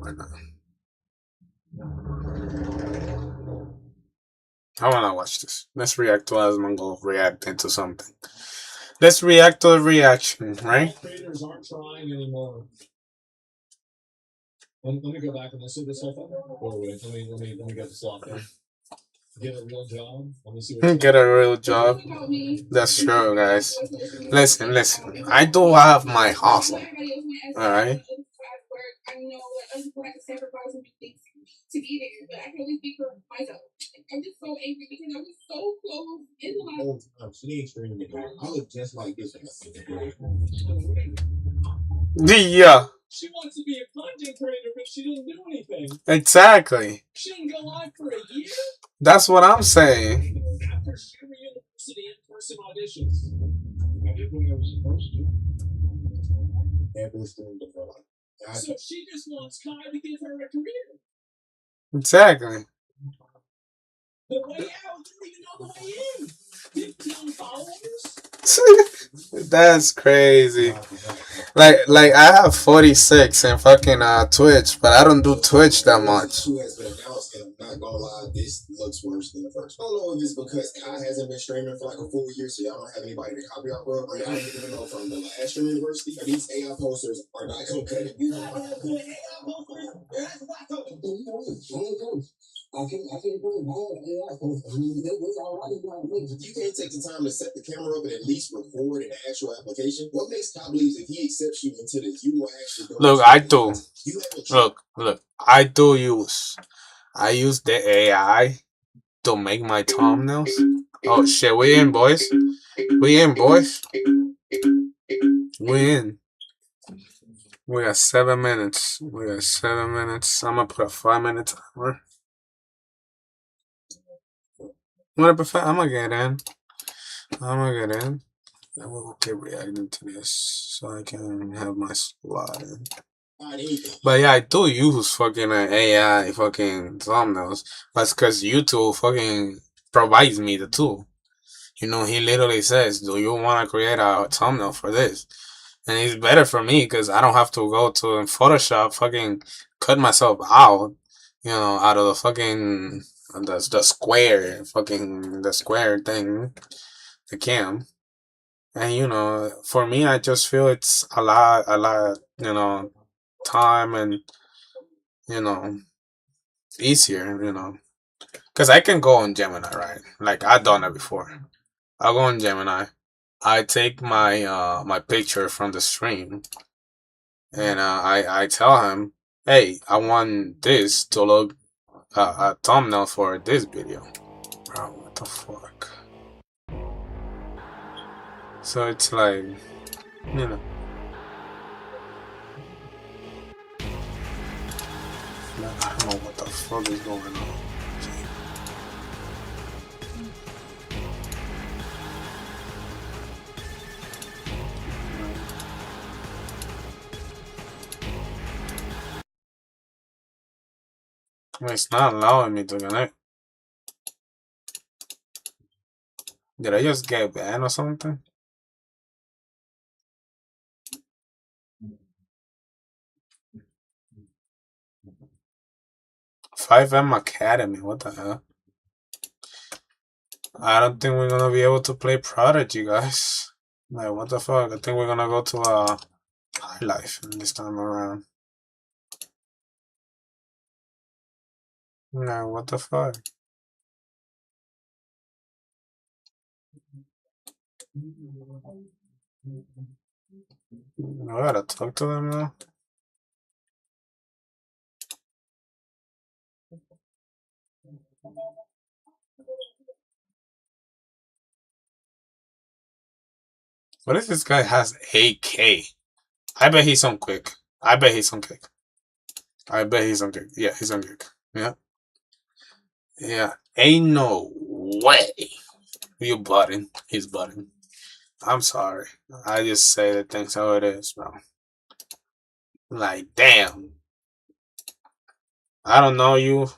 right now. I wanna watch this. Let's react to Asmongold reacting to something. Let's react to a reaction, right? Creators aren't trying anymore. Let me go back and listen to this whole thing. Wait, let me get this off there. Get a real job. Let me see what Get a real job. That's true, guys. Listen. I do have my hustle. Alright? To be there, but I can only speak for myself. I'm just so angry because I was so close in life. She ain't screaming at me. I look just like this. Yeah. She wants to be a content creator, but she didn't do anything. Exactly. She didn't go live for a year. That's what I'm saying. After Sherry University in-person auditions. I did what I was supposed to. So she just wants Kai to give her a career. Exactly. The way out, you don't even know the way in. 15 followers? That's crazy. Like I have 46 in fucking Twitch, but I don't do Twitch that much. Not gonna lie, this looks worse than the first. I don't know if it's because Kai hasn't been streaming for like a full year, so y'all don't have anybody to copy off of. Or y'all don't even know from the last stream university. These AI posters are not gonna cut it. You not gonna have good AI posters? That's why I can't put it bad AI posters. I mean, it's already got me. If you can't take the time to set the camera up and at least record an actual application, what makes Kai believe if he accepts you into this, you will actually go? Look, I do. Look. I use the AI to make my thumbnails. Oh shit, we in, boys. We in. We got 7 minutes. I'm gonna put a 5-minute timer. I'm gonna get in. And we'll keep reacting to this so I can have my slot in. But yeah, I do use fucking AI fucking thumbnails. That's because YouTube fucking provides me the tool. You know, he literally says, do you want to create a thumbnail for this? And it's better for me because I don't have to go to Photoshop, fucking cut myself out, you know, out of the fucking, the square thing, the cam. And, you know, for me, I just feel it's a lot, you know, time and, you know, easier, you know. Because I can go on Gemini, right? Like, I've done it before. I'll go on Gemini. I take my my picture from the stream, and I tell him, hey, I want this to look a thumbnail for this video. Bro, what the fuck? So it's like, you know. I don't know what the fuck is going on. It's not allowing me to connect. Did I just get banned or something? FiveM Academy, what the hell? I don't think we're gonna be able to play Prodigy, guys. Like, what the fuck? I think we're gonna go to High Life this time around. No, what the fuck? I gotta talk to them now. What if this guy has 8K? I bet he's on Quick. Yeah, he's on Quick. Yeah. Ain't no way. You button. He's button. I'm sorry. I just say the things how it is, bro. Like, damn. I don't know you.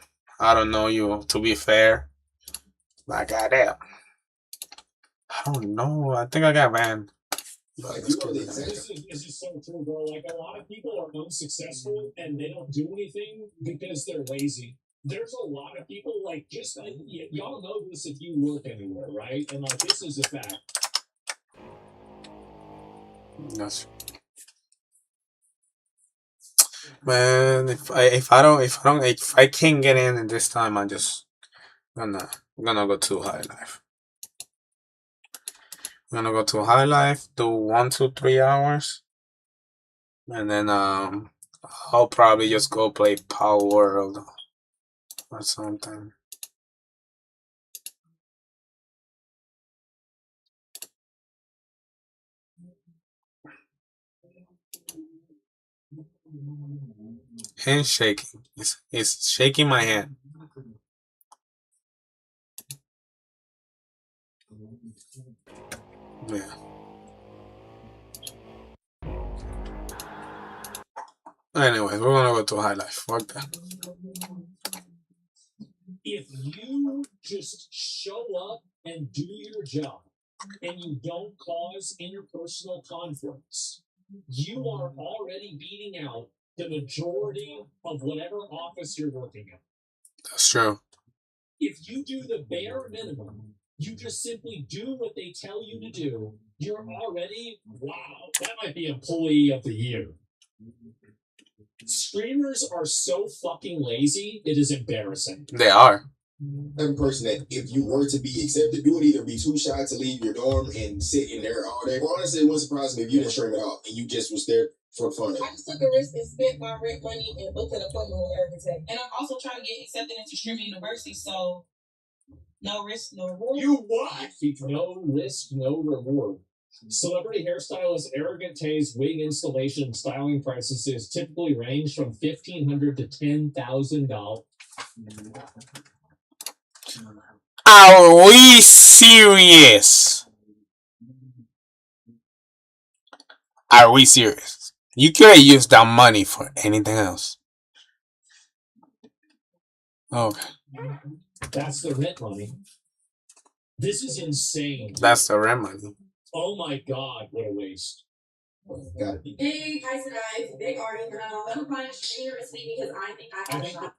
To be fair. Like, goddamn. I don't know. I think I got banned. But Like let's you are keep the it going. exact. This is so true, bro. Like a lot of people are unsuccessful and they don't do anything because they're lazy. There's a lot of people like just like y'all know this if you work anywhere, right? And like this is a fact. That's man. If I can't get in this time, I'm gonna go to High Life. I'm gonna go to High Life, do 1 to 3 hours, and then I'll probably just go play Power World or something. Handshaking. It's shaking my hand. Yeah. Anyways, we're gonna go to High Life. Fuck that. If you just show up and do your job and you don't cause interpersonal conflicts, you are already beating out the majority of whatever office you're working in. That's true. If you do the bare minimum, you just simply do what they tell you to do, you're already, wow, that might be employee of the year. Streamers are so fucking lazy, it is embarrassing. They are. Every person that if you were to be accepted, you would either be too shy to leave your dorm and sit in there all day. Or honestly, it wouldn't surprise me if you didn't stream at all and you just was there for fun. I just took a risk and spent my rent money and booked an appointment with Urban Tech. And I'm also trying to get accepted into streaming university, so no risk, no reward. You what? No risk, no reward. Celebrity hairstylist Arrogant Tay's wig installation and styling prices typically range from $1,500 to $10,000. Are we serious? Are we serious? You could have used that money for anything else. Okay. That's the rent money. This is insane. That's the rent money. Oh my god, what a waste. Got it. Hey, guys and guys, Big Artie, I'm applying to streaming university because I think I have a shot.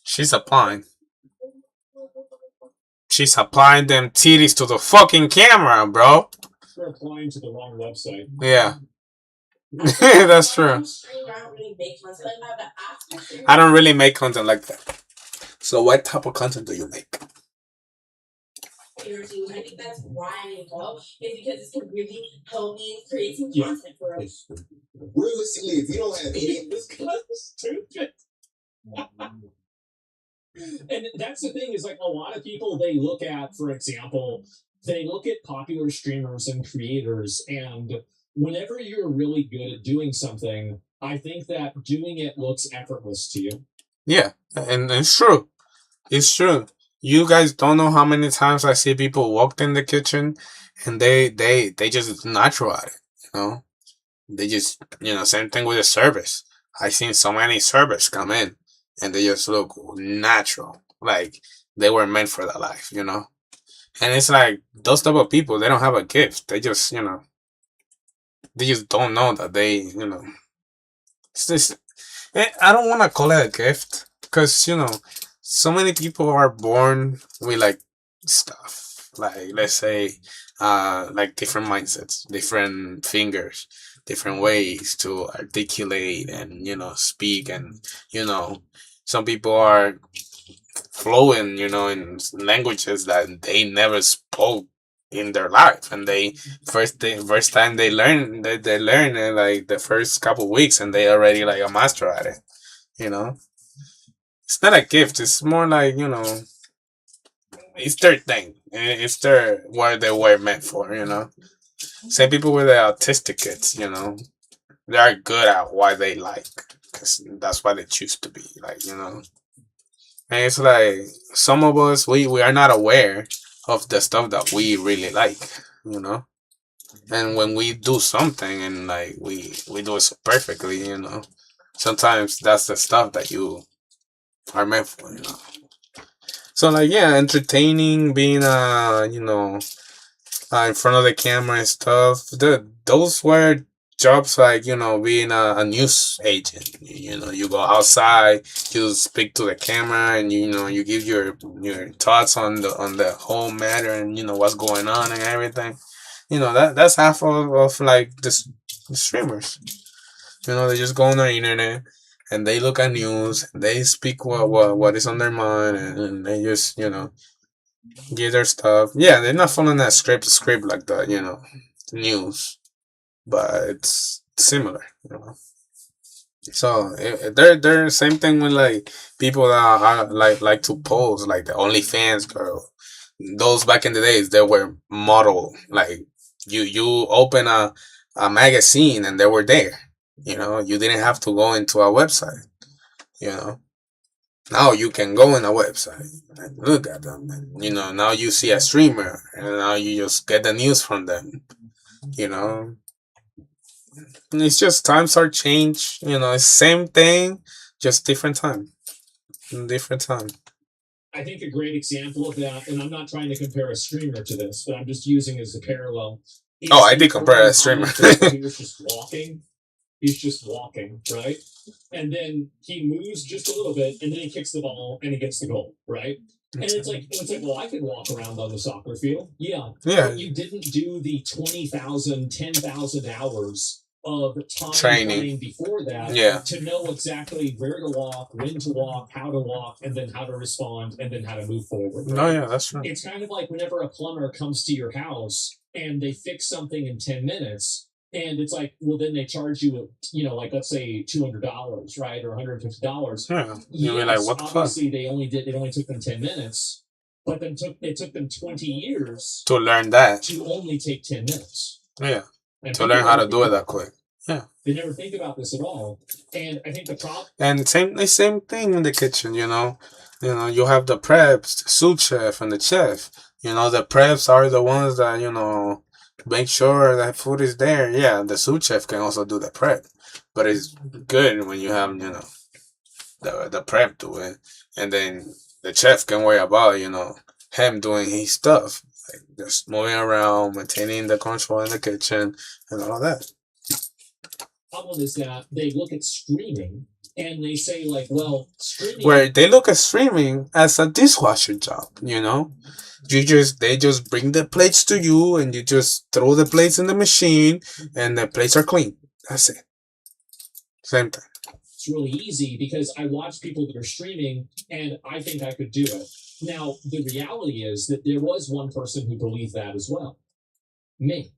She's applying. She's applying them titties to the fucking camera, bro. We're applying to the wrong website. Yeah. That's true. I don't really make content like that. So what type of content do you make? I think that's why I involved is because it's can really help me create some content for us. Realistically, if you don't have any, This guy's stupid. And that's the thing is like a lot of people they look at, for example, they look at popular streamers and creators, and whenever you're really good at doing something, I think that doing it looks effortless to you. Yeah, and it's true. It's true. You guys don't know how many times I see people walked in the kitchen and they just natural at it, you know? They just, same thing with the service. I seen so many servers come in and they just look natural. Like they were meant for that life, you know? And it's like those type of people, they don't have a gift. They just, they just don't know that they, it's just, I don't want to call it a gift because, so many people are born with like stuff, like let's say, like different mindsets, different fingers, different ways to articulate and speak, and some people are fluent, in languages that they never spoke in their life, and they first time they learn they learn it like the first couple weeks, and they already like a master at it, It's not a gift. It's more like it's their thing. It's their what they were meant for. Same people with the autistic kids. They are good at what they like because that's what they choose to be. Like and it's like some of us we are not aware of the stuff that we really like. And when we do something and like we do it so perfectly, sometimes that's the stuff that you are meant for, So like yeah, entertaining, being in front of the camera and stuff. Those were jobs like, being a news agent. You go outside, you speak to the camera, and you give your thoughts on the whole matter, and what's going on and everything. That's half of like the streamers. They just go on the internet and they look at news, they speak what is on their mind, and they just give their stuff. Yeah, they're not following that script like the news, but it's similar. So they're same thing with like people that are like to pose, like the OnlyFans girl. Those back in the days, they were model. Like you open a magazine and they were there. You didn't have to go into a website. You know, now you can go in a website and look at them. And, now you see a streamer, and now you just get the news from them. You know, it's just times are changed. It's same thing, just different time. Different time. I think a great example of that, and I'm not trying to compare a streamer to this, but I'm just using as a parallel. Oh, I did compare a streamer. He was just walking. He's just walking, right? And then he moves just a little bit, and then he kicks the ball and he gets the goal, right? And it's like, well, I could walk around on the soccer field. Yeah. But you didn't do the 20,000, 10,000 hours of training before that to know exactly where to walk, when to walk, how to walk, and then how to respond, and then how to move forward. Right? Oh, yeah, that's true. It's kind of like whenever a plumber comes to your house and they fix something in 10 minutes, and it's like, well, then they charge you, like let's say $200, right, or $150. Yeah, you'll be like, what the fuck? Obviously, it only took them 10 minutes, but then it took them 20 years to learn that. To only take 10 minutes. Yeah, and to learn how to do it that quick. Yeah, they never think about this at all, and I think the problem. And same thing in the kitchen. You have the preps, the sous chef, and the chef. The preps are the ones that make sure that food is there. Yeah, the sous chef can also do the prep, but it's good when you have the prep do it, and then the chef can worry about him doing his stuff, like just moving around, maintaining the control in the kitchen, and all that. Problem is that they look at streaming and they say like, well, streaming. Where they look at streaming as a dishwasher job. They just bring the plates to you, and you just throw the plates in the machine, and the plates are clean. That's it. Same thing. It's really easy because I watch people that are streaming, and I think I could do it. Now, the reality is that there was one person who believed that as well. Me.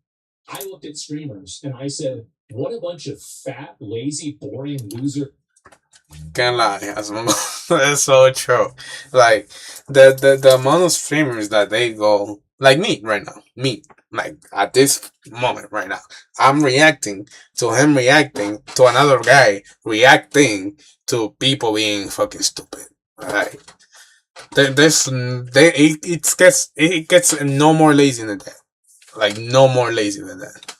I looked at streamers, and I said, what a bunch of fat, lazy, boring loser. Can't lie, that's so true. Like the amount of streamers that they go, like me right now, like at this moment right now, I'm reacting to him reacting to another guy reacting to people being fucking stupid. Like it gets no more lazy than that. Like no more lazy than that.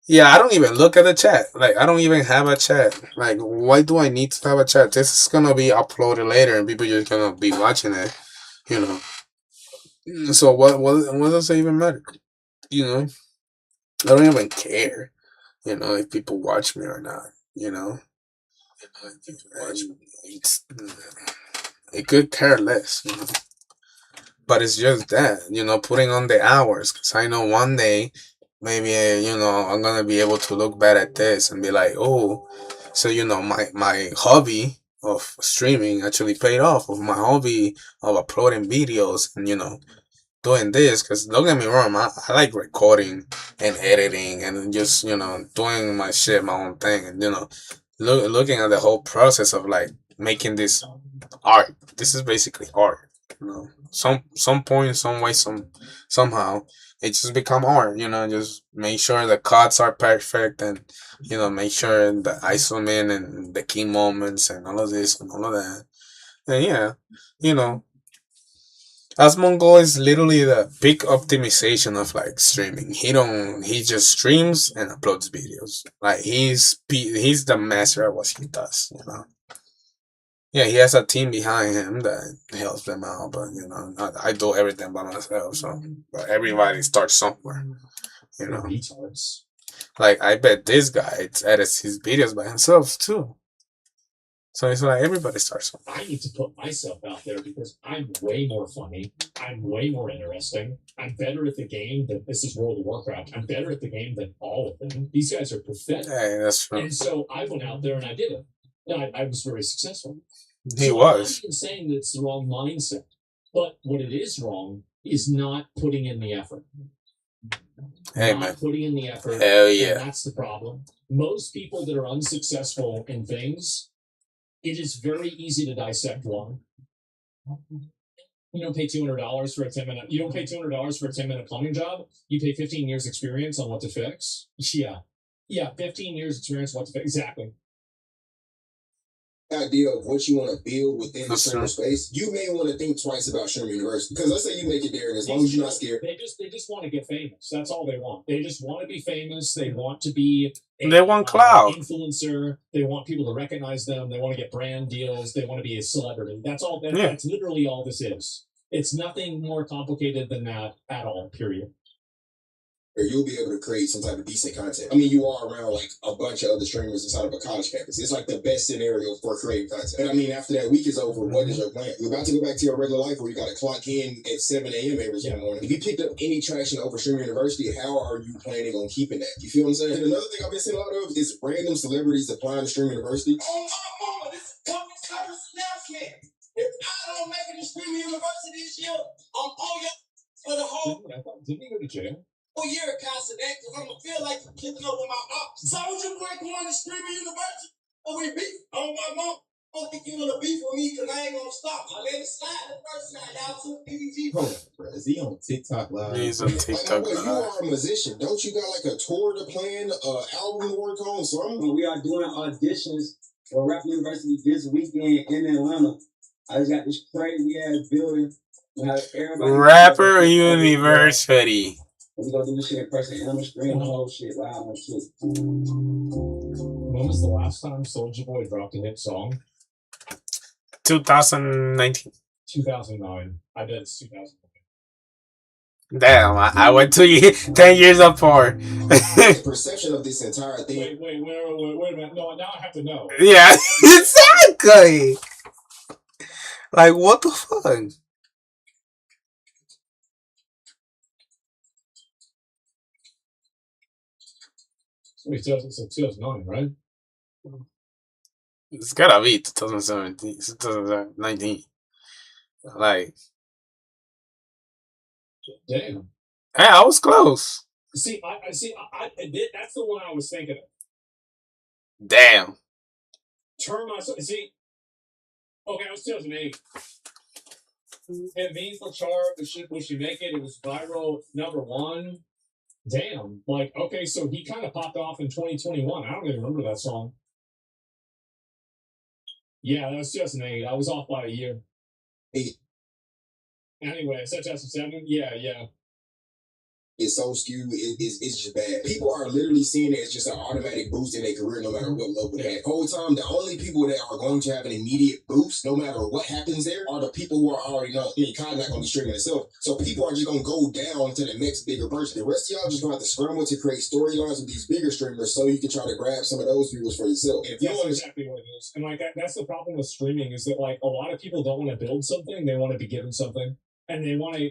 Yeah, I don't even look at the chat. Like, I don't even have a chat. Like, why do I need to have a chat? This is gonna be uploaded later, and people just gonna be watching it. So what does it even matter? I don't even care. If people watch me or not. It could care less. But it's just that. Putting on the hours, because I know one day. Maybe, I'm going to be able to look back at this and be like, oh, so, my hobby of streaming actually paid off, of my hobby of uploading videos and, doing this. Because don't get me wrong, I like recording and editing and just, doing my shit, my own thing. And, looking at the whole process of like making this art. This is basically art. Some point, some way, somehow. It just become art, just make sure the cuts are perfect and, make sure the isomin and the key moments and all of this and all of that. And yeah, Asmongold is literally the peak optimization of like streaming. He just streams and uploads videos. Like he's the master at what he does, Yeah, he has a team behind him that helps them out, but you know, I do everything by myself. So, but everybody starts somewhere. You They're know, retards. like I bet this guy edits his videos by himself too. So it's like everybody starts somewhere. I need to put myself out there because I'm way more funny. I'm way more interesting. I'm better at the game than this is World of Warcraft. I'm better at the game than all of them. These guys are pathetic. Yeah, that's true. And so I went out there and I did it. And I was very successful. He So I'm not was. even saying that it's the wrong mindset. But what it is wrong is not putting in the effort. Hey Not man, putting in the effort. hell And yeah. that's the problem. Most people that are unsuccessful in things, it is very easy to dissect one. You don't pay $200 for a 10-minute. You don't pay $200 for a 10-minute plumbing job. You pay 15 years experience on what to fix. Yeah, 15 years experience on what to fix. Exactly. Idea of what you want to build within the That's streamer true. space, you may want to think twice about Streamer University. Because let's say you make it there, and as long as you're not scared, They just want to get famous. That's all they want. They just want to be famous. They want to be They want clout. influencer. They want people to recognize them. They want to get brand deals. They want to be a celebrity. That's all. Yeah. That's literally all this is. It's nothing more complicated than that at all. Period. or you'll be able to create some type of decent content. I mean, you are around like a bunch of other streamers inside of a college campus. It's like the best scenario for creating content. And I mean, after that week is over, what is your plan? You're about to go back to your regular life where you got to clock in at 7 a.m. every single morning. If you picked up any traction over Streamer University, how are you planning on keeping that? You feel what I'm saying? And another thing I've been seeing a lot of is random celebrities applying to Streamer University. Oh, my mama, this is public service announcement. If I don't make it to Streamer University this year, I'm on your for the whole Didn't he go to jail? year of Casa that because I'm gonna feel like you're keeping up with my ops. Soldier Boy going to Streamer University. Oh, we beef. Oh, my mom. I don't think you're gonna beef with me because I ain't gonna stop. I let it slide the first night out to PG. Hold on, bro. Is he on TikTok live? He's on TikTok Like, you live. are a musician. Don't you got like a tour to plan, album to work on, something? We are doing auditions for Rap University this weekend in Atlanta. I just got this crazy ass building. We have everybody. Rapper University. We're gonna do this shit in person on the screen, the whole shit, live on shit. When was the last time Soulja Boy dropped a hit song? 2019. 2009. I bet it's 2009. Damn, I went 10 years apart. The perception of this entire thing. Wait a minute. No, now I have to know. Yeah, exactly. Like, what the fuck? Wait, 2009, right? It's gotta be 2017, 2019. Like, Damn. hey, I was close. See, that's the one I was thinking of. Damn. Turn myself. See, okay, it was 2008. And Me for Char, when she make it, it was viral #1. Damn. Like, okay, so he kind of popped off in 2021. I don't even remember that song. Yeah, that was 2008. I was off by a year. Anyway, it's 2007. Yeah. It's so skewed, it's just bad. People are literally seeing it as just an automatic boost in their career no matter what level they're at. The whole time, the only people that are going to have an immediate boost, no matter what happens there, are the people who are already known. I mean, Kyle not going to be streaming itself. So people are just going to go down to the next bigger person. The rest of y'all just going to have to scramble to create storylines with these bigger streamers so you can try to grab some of those viewers for yourself. And if you That's want to exactly what it is. And like that's the problem with streaming is that like a lot of people don't want to build something, they want to be given something. And they want to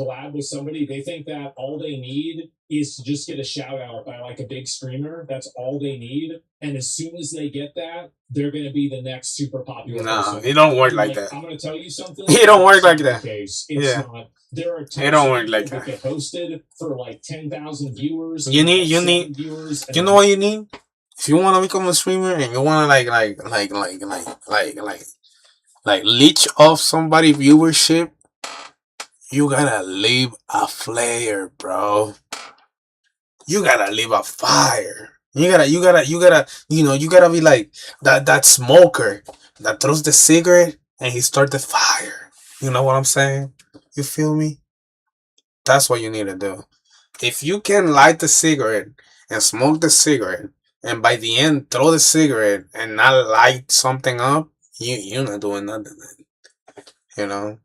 collab with somebody. They think that all they need is to just get a shout out by like a big streamer. That's all they need. And as soon as they get that, they're gonna be the next super popular Nah, person. it don't work like that. I'm gonna tell you something. It don't work like It's not that. the case. It's Yeah. not. There are It don't work like that that. get posted for like 10,000 viewers. You need- 7 viewers. You know what you need? If you want to become a streamer and you want to like leech off somebody viewership, you gotta leave a flare, bro. You gotta leave a fire. You gotta, you gotta be like that smoker that throws the cigarette and he start the fire. You know what I'm saying? You feel me? That's what you need to do. If you can light the cigarette and smoke the cigarette, and by the end throw the cigarette and not light something up, you're not doing nothing. You know,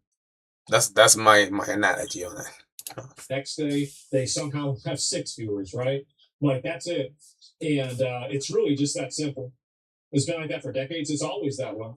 that's my analogy on that. Next day, they somehow have 6 viewers, right? Like, that's it. And it's really just that simple. It's been like that for decades. It's always that way.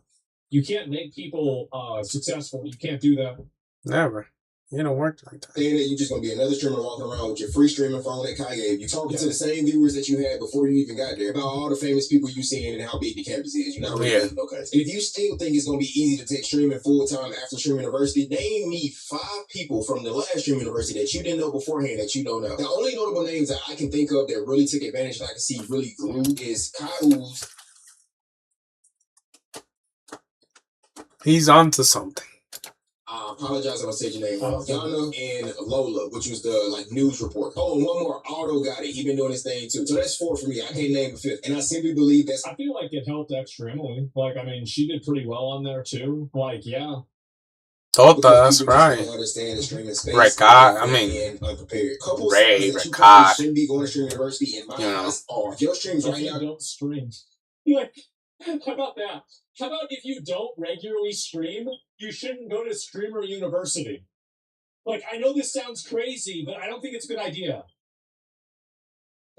You can't make people successful. You can't do that. Never. You don't work like that. Saying that you're just gonna be another streamer walking around with your free streaming phone that Kai gave you, talking to the same viewers that you had before you even got there about all the famous people you seeing and how big the campus is. You're not really making no content. And if you still think it's gonna be easy to take streaming full time after Stream University, name me 5 people from the last Stream University that you didn't know beforehand that you don't know. The only notable names that I can think of that really took advantage and I can see really grew is Kai Ooze. He's onto something. I apologize if I said your name wrong. Yana and Lola, which was the news report. Oh, and one more, Auto got it. He been doing his thing too. So that's 4 for me. I can't name a 5th. And I simply believe that's. I feel like it helped extremely. Like, I mean, she did pretty well on there too. Like, yeah. Tota, that's right. Understand the streaming space. Ricard, I mean, unprepared. Couples Ray, that you Ricard. shouldn't be going to Stream University in my eyes are your streams If right you now. don't stream. Like, how about that? How about if you don't regularly stream, you shouldn't go to Streamer University? Like, I know this sounds crazy, but I don't think it's a good idea.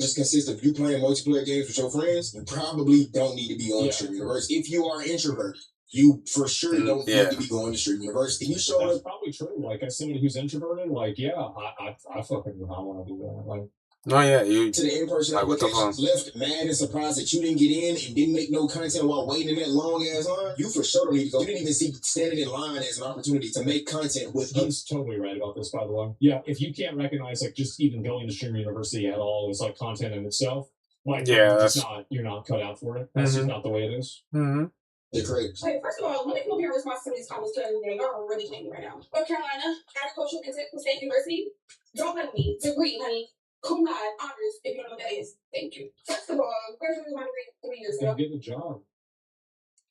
Just consists of you playing multiplayer games with your friends. You probably don't need to be on Stream University. If you are introverted, you for sure don't need to be going to Stream University. You show That's probably true. Like, as somebody who's introverted, like, yeah, I fucking want to do that. Like, no, yeah, you to the in-person like what the fuck? left mad and surprised that you didn't get in and didn't make no content while waiting in that long ass line. You for sure don't need to go. You didn't even see standing in line as an opportunity to make content with. He's totally right about this, by the way. Yeah, if you can't recognize like just even going to Streamer University at all is like content in itself, like you're not cut out for it. That's just not the way it is. Mm-hmm. They're great. Wait, first of all, let me compare response to these comments because they are really playing right now. North Carolina, Agricultural State University, don't let me, degree, honey. Cum laude, honors, if you don't know what that is. Thank you. First of all, graduated my degree 3 years ago. Get a job.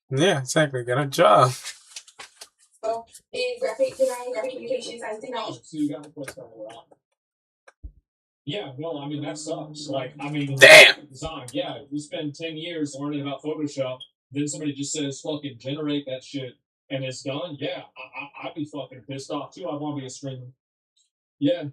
Yeah, exactly. Get a job. So, in graphic design, graphic communications, science, technology. So you got to put that around. Yeah, no, I mean, that sucks. Like, I mean, damn. Design, yeah, if we spend 10 years learning about Photoshop, then somebody just says, fucking generate that shit, and it's done, yeah, I'd be fucking pissed off, too. I want to be a streamer. Yeah.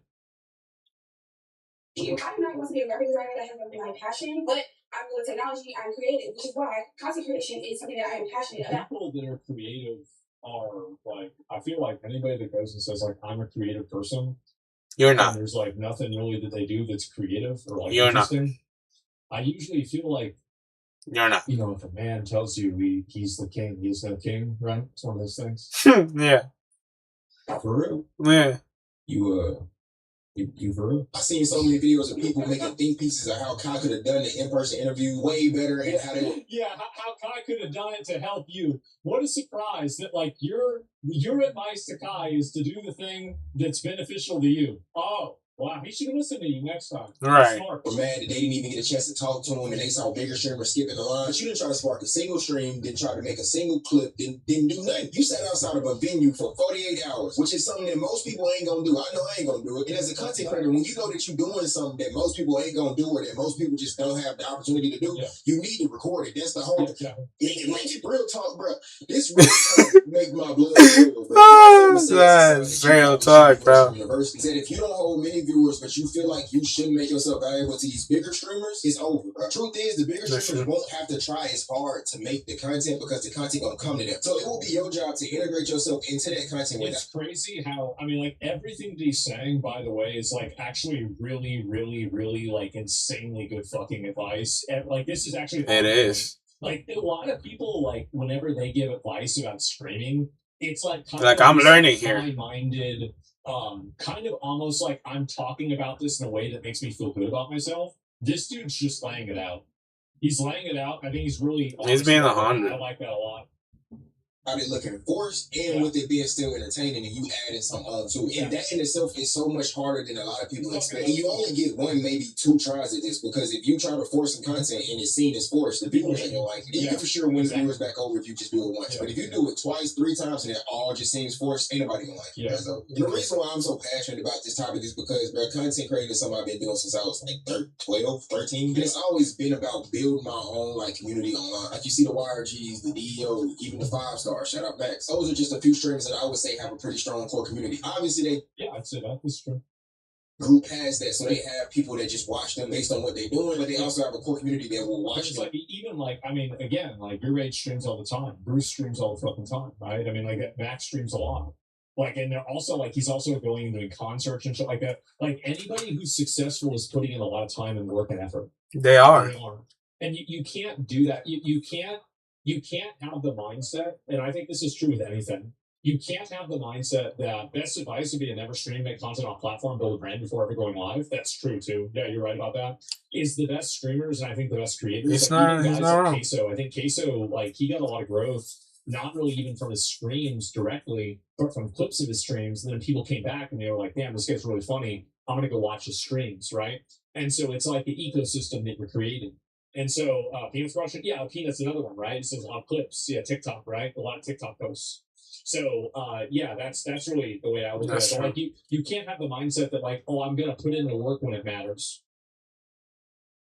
I do not want to be a graphic designer. That has been my passion, but I'm good at technology. I'm creative, which is why content creation is something that I am passionate about. People that are creative are like, I feel like anybody that goes and says like I'm a creative person, you're not. There's like nothing really that they do that's creative or like you're interesting. Not. I usually feel like you're not. You know, if a man tells you he's the king, he's no king, right? It's one of those things. Yeah. For real? Yeah. You for real? I've seen so many videos of people making think pieces of how Kai could have done the in-person interview way better and how they. Yeah, how Kai could have done it to help you. What a surprise that like your advice to Kai is to do the thing that's beneficial to you. Oh. Wow, he should listen to you next time. Right. We're mad that they didn't even get a chance to talk to him and they saw bigger streamers skipping the line. But you didn't try to spark a single stream, didn't try to make a single clip, didn't do nothing. You sat outside of a venue for 48 hours, which is something that most people ain't gonna do. I know I ain't gonna do it. And as a content creator, when you know that you're doing something that most people ain't gonna do or that most people just don't have the opportunity to do, you need to record it. That's the whole real talk, bro. This real talk make my blood boil, bro. That's real talk, bro. University said if you don't hold many viewers, but you feel like you shouldn't make yourself valuable to these bigger streamers, it's over, bro. Truth is, the bigger streamers won't have to try as hard to make the content because the content gonna come to them. So it will be your job to integrate yourself into that content. It's crazy how, I mean, like, everything that he's saying, by the way, is, like, actually really, really, really, like, insanely good fucking advice. And, like, this is actually... It is. Like, a lot of people, like, whenever they give advice about streaming, it's, like... Like, I'm learning here. High-minded... kind of almost like I'm talking about this in a way that makes me feel good about myself. This dude's just laying it out. He's laying it out. I think he's really... He's being 100. I like that a lot. Are they looking forced, and with it being still entertaining, and you adding some on to it, and that in itself is so much harder than a lot of people expect. And you only get one, maybe two tries at this, because if you try to force some content and it's seen as forced, the people ain't gonna like it. You can for sure win viewers back over if you just do it once, but if you do it twice, 3 times, and it all just seems forced, ain't nobody gonna like it. So the reason why I'm so passionate about this topic is because, bro, content creating is something I've been doing since I was like 12, 13, and it's always been about building my own like community online. Like you see the YRGs, the DEO, even the 5-star. Shout out Max. Those are just a few streamers that I would say have a pretty strong core community. Obviously, I'd say that is true. Grew past that, so they have people that just watch them based on what they're doing, but they also have a core community that will watch them. Like even like I mean, again, like your Rage streams all the time, Bruce streams all the fucking time, right? I mean, like Max streams a lot. Like, and they're also like he's also going and doing concerts and shit like that. Like anybody who's successful is putting in a lot of time and work and effort. They are. And you can't do that. You can't have the mindset, and I think this is true with anything. You can't have the mindset that best advice would be to never stream, make content off platform, build a brand before ever going live. That's true too. Yeah, you're right about that. Is the best streamers, and I think the best creators. He's like, not wrong. Queso. I think Queso, like he got a lot of growth, not really even from his streams directly, but from clips of his streams. And then people came back and they were like, "Damn, this guy's really funny. I'm gonna go watch his streams," right? And so it's like the ecosystem that you're creating. And so Peanuts Russian, yeah, Peanuts another one, right? It says a lot of clips, yeah, TikTok, right? A lot of TikTok posts. So yeah, that's really the way I look at it. Like you can't have the mindset that like, oh, I'm gonna put in the work when it matters.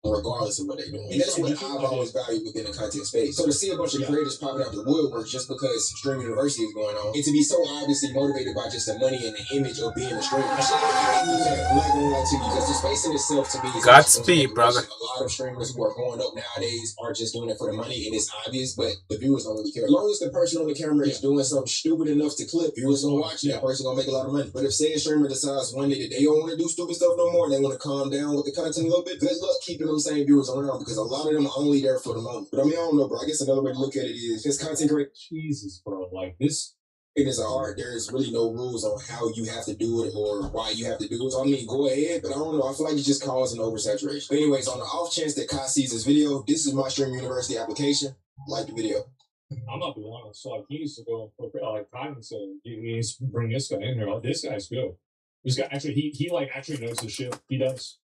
Regardless of what they're doing. And that's what I've always valued within the content space. So to see a bunch of creators popping out the woodwork just because Stream University is going on, and to be so obviously motivated by just the money and the image of being a streamer. I'm not gonna lie to you, because the space in itself to me is Godspeed, brother. A lot of streamers who are going up nowadays are just doing it for the money, and it's obvious, but the viewers don't really care. As long as the person on the camera is doing something stupid enough to clip, viewers gonna watch it. That person gonna make a lot of money. But if say a streamer decides one day that they don't want to do stupid stuff no more, and they want to calm down with the content a little bit, good luck keeping them same viewers around, because a lot of them are only there for the moment. But I mean, I don't know, bro. I guess another way to look at it is this content creation. Jesus, bro. Like this. It is an art. There is really no rules on how you have to do it or why you have to do it. So I mean, go ahead, but I don't know. I feel like it just causing oversaturation. But anyways, on the off chance that Kai sees this video, this is my Stream University application. Like the video. I'm not being honest. So like he used to go for like Kai and say he needs to bring this guy in there. Like, this guy's good. This guy actually he like actually knows his shit. He does.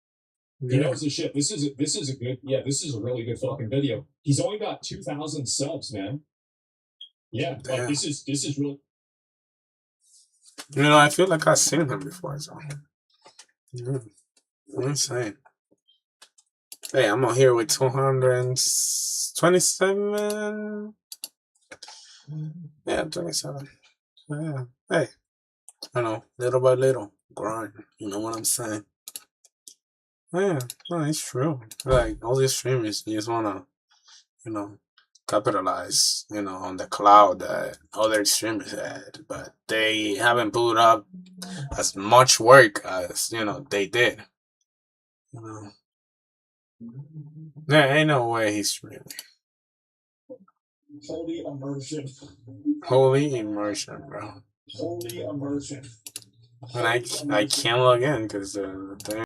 He knows his shit. This is a good, yeah, this is a really good fucking video. He's only got 2,000 subs, man. Yeah, like this is really. You know, I feel like I've seen him before, so. Yeah. Insane. Hey, I'm on here with 227. Yeah, 27. Yeah. Hey, I know, little by little, grind. You know what I'm saying? Yeah, no, it's true. Like, all these streamers, you just wanna, you know, capitalize, you know, on the cloud that other streamers had, but they haven't put up as much work as, you know, they did. You know, there ain't no way he's streaming. Holy immersion. Holy immersion, bro. Holy immersion. And I can't log in because the thing